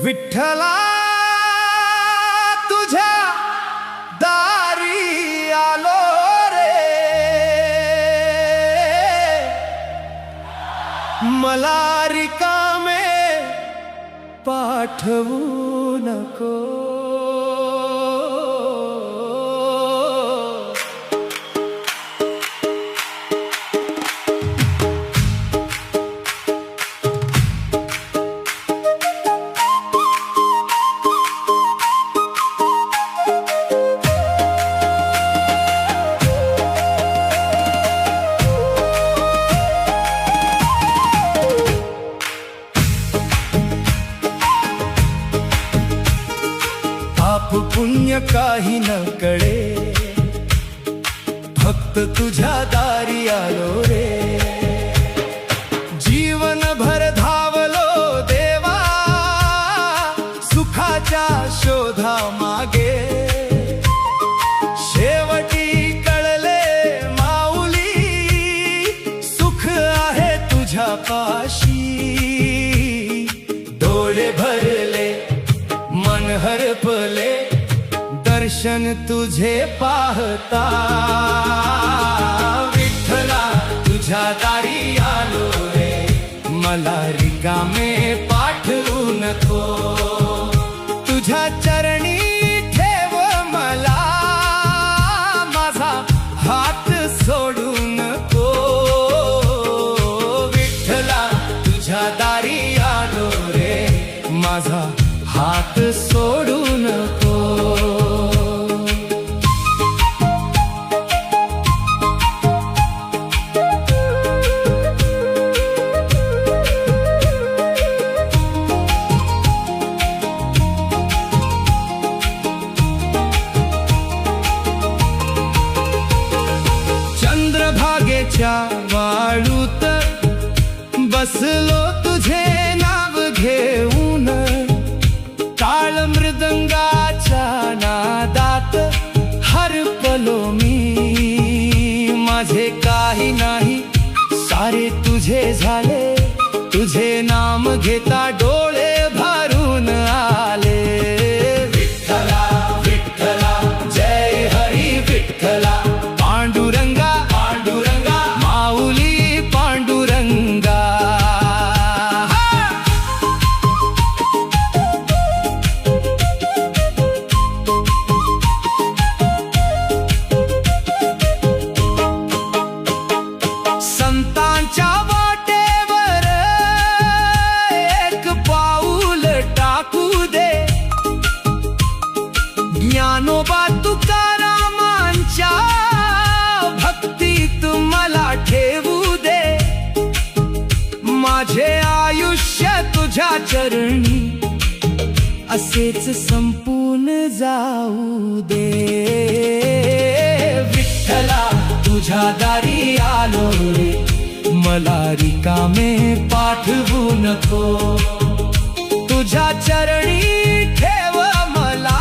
विठ्ठला तुझ्या दारी आलो रे, मला रिकामे पाठवू नको. पाप पुण्य काही न कळे, फक्त तुझ्या दारी आलो रे. जीवनभर धावलो देवा, सुखाच्या शोधा मागे. शेवटी कळले माऊली, सुख आहे तुझ्या पाशी. डोळे भरले मन हरपले, दर्शन तुझे पाहता. विठ्ठला तुझ्या दारी आलो रे, मला रिकामे पाठवू नको. तुझ्या चरणी ठेव मला, माझा हात सोडू नको. विठ्ठला तुझ्या दारी आलो रे, माझा हात सोडू नको. चंद्रभागेच्या वाळूत बसलो तुझे नाव घेऊन. टाळ मृदंगाच्या नादात हरपलो मी. माझे काही नाही सारे तुझे झाले, तुझे नाम घेता डोळे भरून आले. विठ्ठला विठ्ठला जय हरी विठ्ठला, पांडुरंगा पांडुरंगा माऊली पांडुरंगा. संतांच्या वाटेवर एक पाऊल टाकू दे. ज्ञानोबा तुकारामांच्या भक्तीत मला ठेवू दे. माझे आयुष्य तुझ्या चरणी असेच संपून जाऊ दे. विठ्ठला तुझ्या दारी आलो रे, मला रिकामे पाठवू नको. तुझ्या चरणी ठेव मला,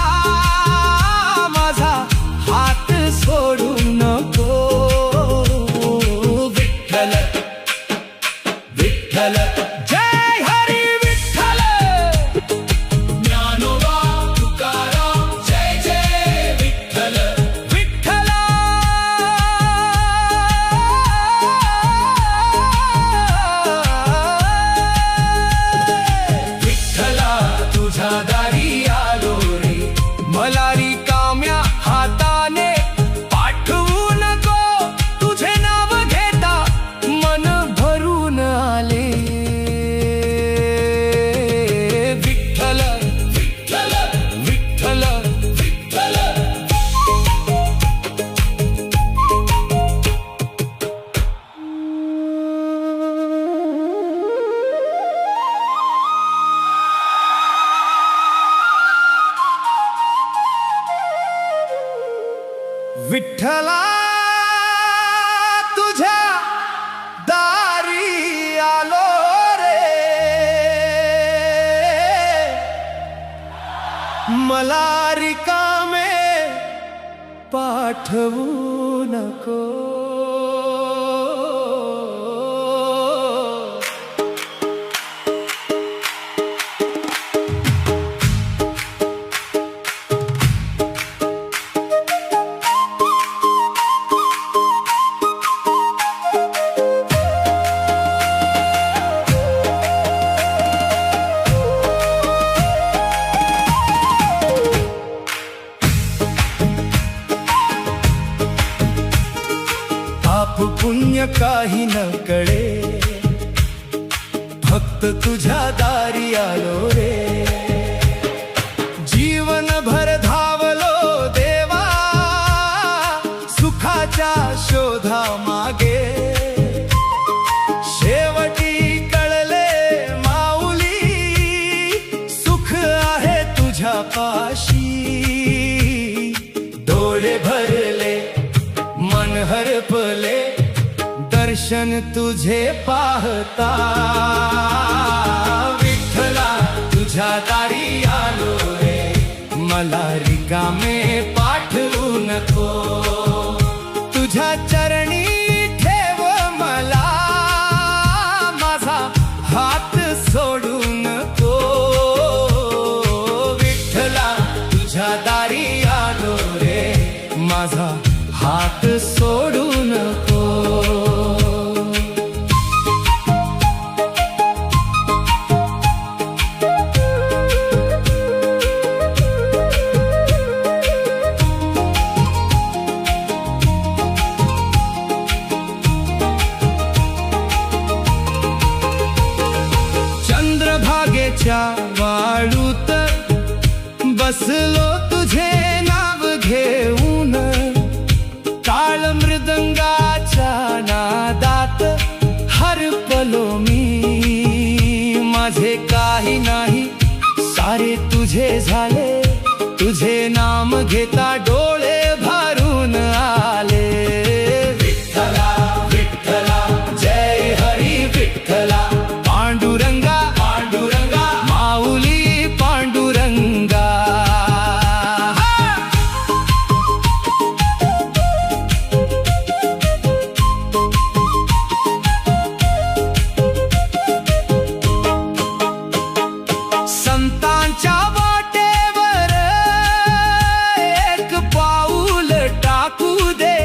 माझा हात सोडू नको. विठ्ठल विठ्ठल जय हरी विठ्ठल, ज्ञानोबा तुकाराम जय जय विठ्ठल. विठ्ठला विठ्ठला तुझ्या दारी आलो रे, मला रिकाम्या हाताने पाठवू नको. तुझे नाव घेता मन भरून आले. विठ्ठल विठ्ठल विठ्ठल विठ्ठल. विठ्ठला तुझ्या दारी आलो रे, मला रिकामे पाठवू नको. पाप पुण्य काही न कळे, फक्त तुझ्या दारी आलो रे. जीवनभर धावलो देवा, सुखाच्या शोधा मागे. शेवटी कळले माऊली, सुख आहे तुझ्या पाशी. डोळे भरले मन हरपले, दर्शन तुझे पाहता. विठ्ठला तुझ्या दारी आलो रे, मला रिकामे पाठवू नको. तुझ्या चरणी ठेव मला, माझा हात सोडू नको. विठ्ठला तुझ्या दारी आलो रे, माझा हात सोडू नको. चंद्रभागेच्या वाळूत बसलो तुझे नाव घेऊन. टाळ मृदंगाच्या नादात हरपलो मी. माझे काही नाही सारे तुझे झाले, तुझे नाम घेता डोळे भरून आले. विठ्ठला विठ्ठला जय हरी विठ्ठला. पांडुरंगा पांडुरंगा माऊली पांडुरंगा. संतांच्या वाटेवर एक पाऊल टाकू दे.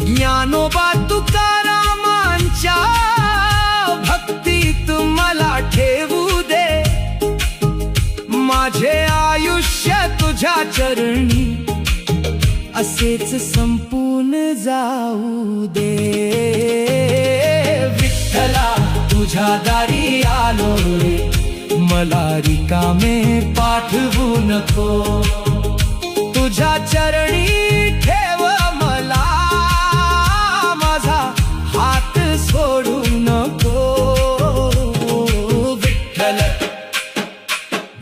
ज्ञानोबा तुकारामांच्या भक्तीत मला ठेवू दे. माझे आयुष्य तुझ्या चरणी असेच संपून जाऊ दे. विठ्ठला तुझ्या दारी आलो रे, मला रिकामे पाठवू नको. तुझ्या चरणी ठेव मला, माझा हात सोडू नको. विठ्ठल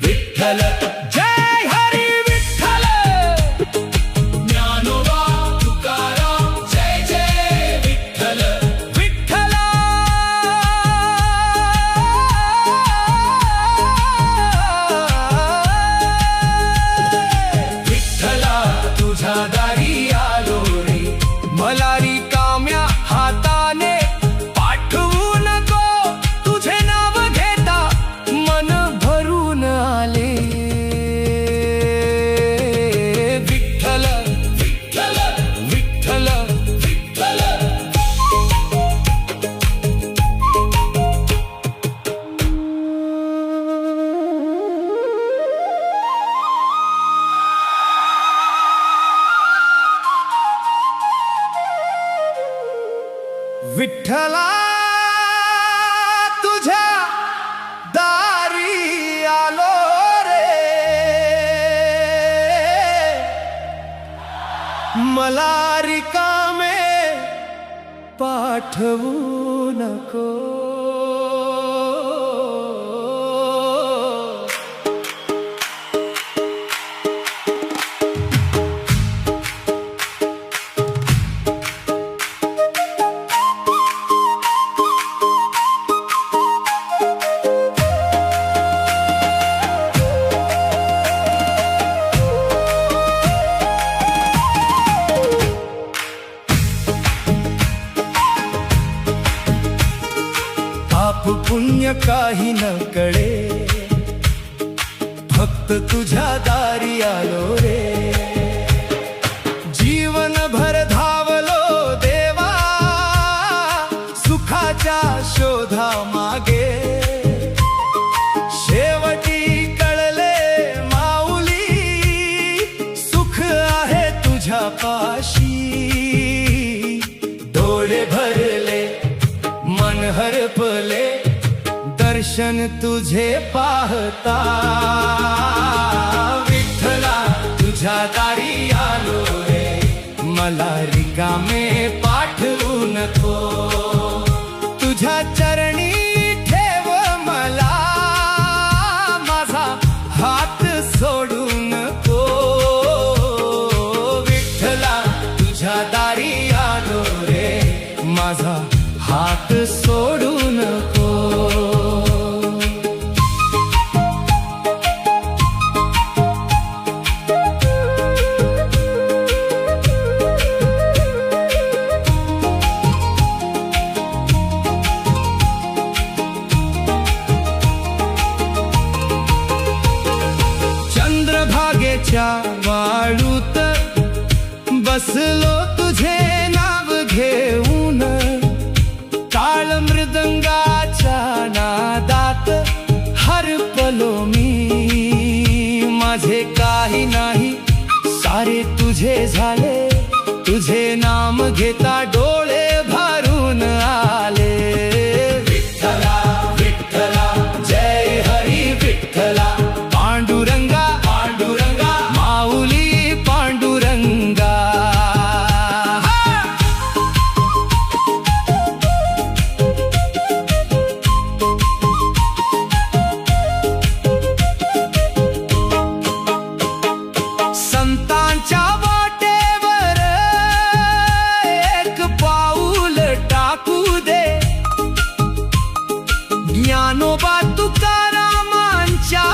विठ्ठल जय हरी विठ्ठल. ज्ञानोबा तुकाराम जय जय विठ्ठल. विठ्ठला विठ्ठला तुझ्या दारी आलो रे, मला रिकाम्या हाताने पाठवू नको. तुझे नाव घेता मन भरून आले. विठ्ठल विठ्ठल विठ्ठल विठ्ठल. विठ्ठला तुझ्या दारी आलो रे, मला रिकामे पाठवू नको. काही न कळे, फक्त तुझ्या दारी आलो रे. जीवनभर धावलो देवा, सुखाच्या शोधा मागे. शेवटी कळले माऊली, सुख आहे तुझ्या पाशी. डोळे भरले मन हरपले, दर्शन तुझे पाहता. विठ्ठला तुझ्या दारी आलो रे, मला रिकामे पाठवू नको. तुझ्या चरणी ठेव मला, माझा हात सोडू नको. विठ्ठला तुझ्या दारी आलो रे, माझा हात सोडू नको. चंद्रभागेच्या वाळूत बसलो तुझे नाव घेऊन. टाळ मृदंगाच्या नादात हरपलो मी. माझे काही नाही सारे तुझे झाले, तुझे नाम घेता डोळे भरून आले. विठ्ठला विठ्ठला जय हरी विठ्ठला. पांडुरंगा पांडुरंगा माऊली पांडुरंगा. संतांच्या वाटेवर एक पाऊल टाकू दे. ज्ञानोबा तुकारामांच्या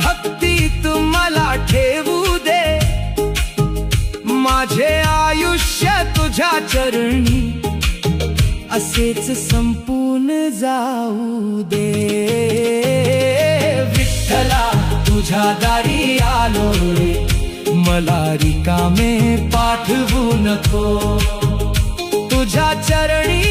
भक्तीत मला ठेवू दे. माझे आयुष्य तुझ्या चरणी असेच संपून जाऊ दे. विठ्ठला तुझ्या दारी आलो रे, मला रिकामे पाठवू नको. तुझ्या चरणी